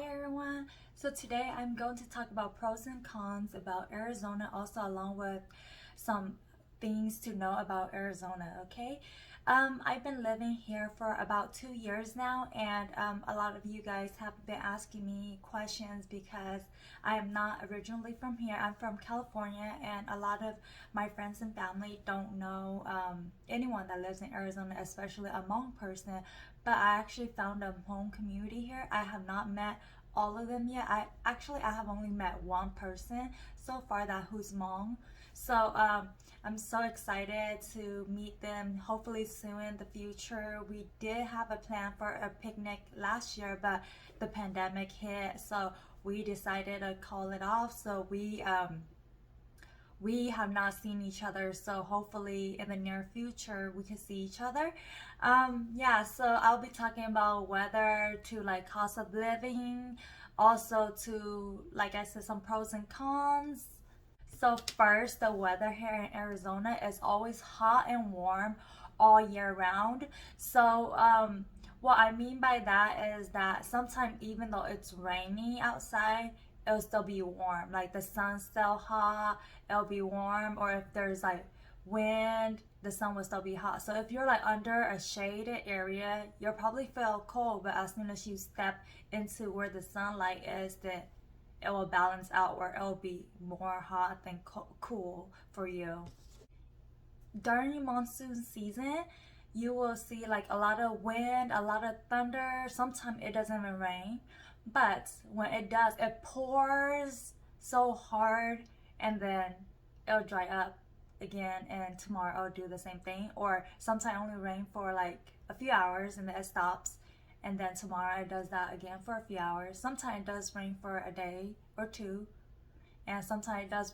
Hi everyone. So today I'm going to talk about pros and cons about Arizona, also along with some things to know about Arizona, okay? I've been living here for about 2 years now, and a lot of you guys have been asking me questions because I am not originally from here. I'm from California, and a lot of my friends and family don't know anyone that lives in Arizona, especially a Hmong person. But I actually found a Hmong community here. I have not met all of them yet. I have only met one person so far that who's Hmong. So I'm so excited to meet them hopefully soon in the future. We did have a plan for a picnic last year, but the pandemic hit, so we decided to call it off. So we have not seen each other, so hopefully in the near future we can see each other. Yeah, so I'll be talking about weather to like cost of living, also to, like I said, some pros and cons. So first, the weather here in Arizona is always hot and warm all year round. So what I mean by that is that sometimes even though it's rainy outside, it'll still be warm. Like the sun's still hot, it'll be warm. Or if there's like wind, the sun will still be hot. So if you're like under a shaded area, you'll probably feel cold. But as soon as you step into where the sunlight is, then it will balance out where it'll be more hot than cool for you. During monsoon season, you will see like a lot of wind, a lot of thunder. Sometimes it doesn't even rain, but when it does, it pours so hard, and then it'll dry up again, and tomorrow it'll do the same thing. Or sometimes only rain for like a few hours and then it stops, and then tomorrow it does that again for a few hours. Sometimes it does rain for a day or two, and sometimes it does.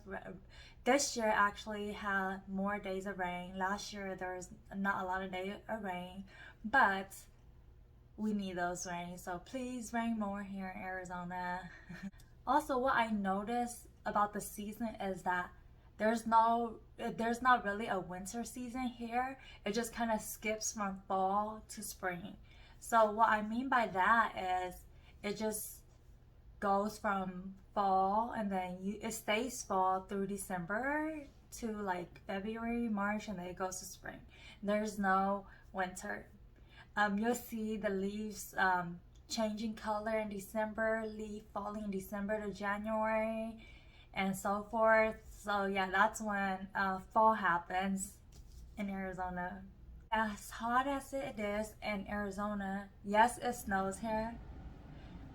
This year actually had more days of rain. Last year there was not a lot of days of rain, but we need those rains, so please rain more here in Arizona. Also, what I noticed about the season is that there's not really a winter season here. It just kind of skips from fall to spring. So what I mean by that is it just goes from fall, and then it stays fall through December to like February, March, and then it goes to spring. There's no winter. You'll see the leaves changing color in December, leaf falling in December to January, and so forth. So yeah, that's when fall happens in Arizona. As hot as it is in Arizona, yes, it snows here.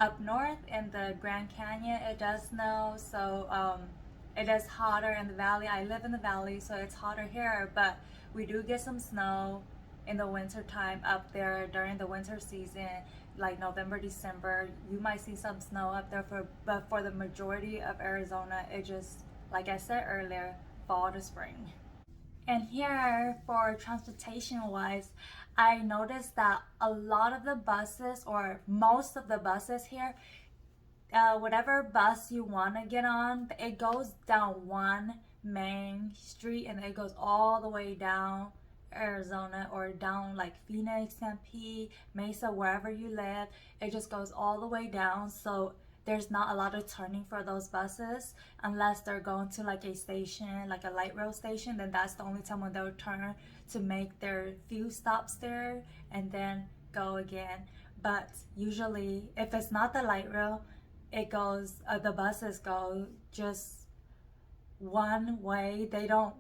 Up north in the Grand Canyon, it does snow, so it is hotter in the valley. I live in the valley, so it's hotter here, but we do get some snow in the winter time up there during the winter season, like November, December. You might see some snow up there, but for the majority of Arizona, it just, like I said earlier, fall to spring. And here, for transportation wise, I noticed that a lot of the buses, or most of the buses here, whatever bus you want to get on, it goes down one main street and it goes all the way down Arizona, or down like Phoenix, Tempe, Mesa, wherever you live. It just goes all the way down. So there's not a lot of turning for those buses unless they're going to like a station, like a light rail station. Then that's the only time when they'll turn to make their few stops there and then go again. But usually, if it's not the light rail, it goes. The buses go just one way. They don't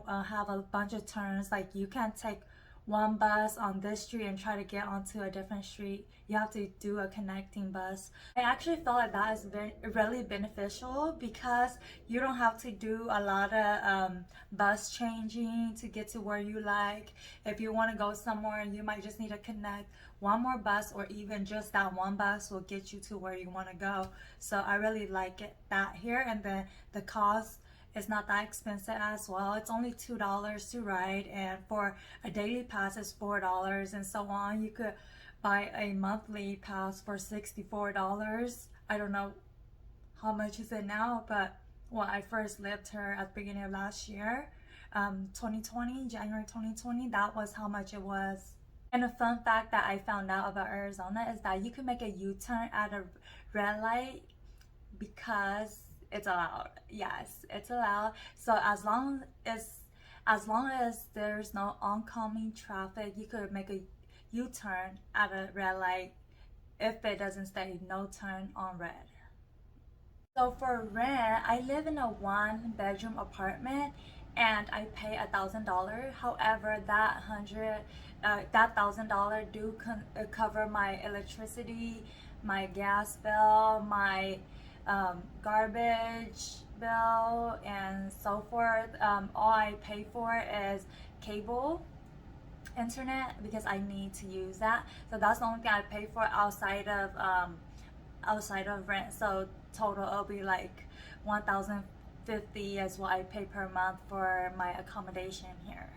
have a bunch of turns. Like you can't take one bus on this street and try to get onto a different street. You have to do a connecting bus. I actually feel like that is really beneficial because you don't have to do a lot of bus changing to get to where you like. If you want to go somewhere, you might just need to connect one more bus, or even just that one bus will get you to where you want to go. So I really like that here. And then the cost, it's not that expensive as well. It's only $2 to ride, and for a daily pass it's $4 and so on. You could buy a monthly pass for $64. I don't know how much is it now, but when I first lived here at the beginning of last year, 2020, January 2020, that was how much it was. And a fun fact that I found out about Arizona is that you can make a U-turn at a red light because it's allowed. Yes, it's allowed. So as long as there's no oncoming traffic, you could make a U-turn at a red light if it doesn't say no turn on red. So for rent, I live in a one-bedroom apartment and I pay $1,000. However, that $1,000 do cover my electricity, my gas bill, my garbage bill, and so forth. All I pay for is cable internet because I need to use that. So that's the only thing I pay for outside of rent. So total it'll be like 1,050 is what I pay per month for my accommodation here.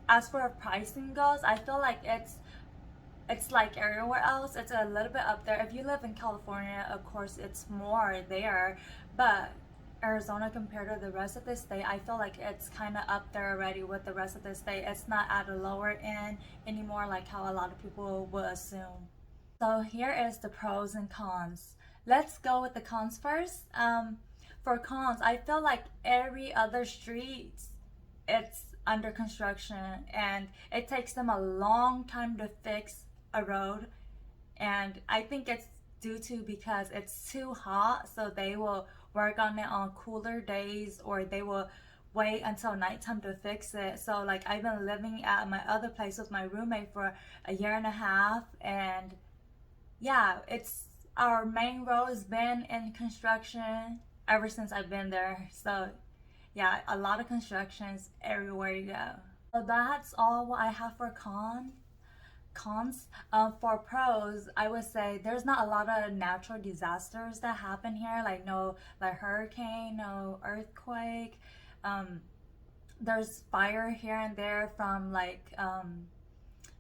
As for pricing goes, I feel like it's like everywhere else. It's a little bit up there. If you live in California, of course it's more there, but Arizona compared to the rest of the state, I feel like it's kind of up there already with the rest of the state. It's not at a lower end anymore like how a lot of people would assume. So here is the pros and cons. Let's go with the cons first. For cons, I feel like every other street, it's under construction and it takes them a long time to fix a road. And I think it's due to because it's too hot, so they will work on it on cooler days or they will wait until nighttime to fix it. So like I've been living at my other place with my roommate for a year and a half, and yeah, it's our main road has been in construction ever since I've been there. So yeah, a lot of constructions everywhere you go. So that's all what I have for cons. For pros, I would say there's not a lot of natural disasters that happen here, like no like hurricane, no earthquake. Um, there's fire here and there from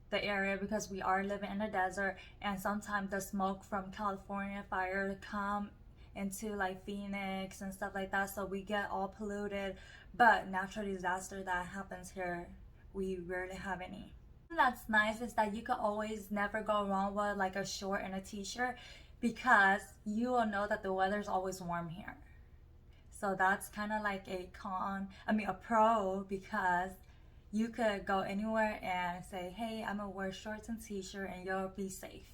the area because we are living in a desert, and sometimes the smoke from California fire come into like Phoenix and stuff like that, so we get all polluted. But natural disaster that happens here, we rarely have any. That's nice is that you can always never go wrong with like a short and a t-shirt because you will know that the weather's always warm here. So that's kind of like a pro, because you could go anywhere and say, hey, I'm gonna wear shorts and t-shirt and you'll be safe.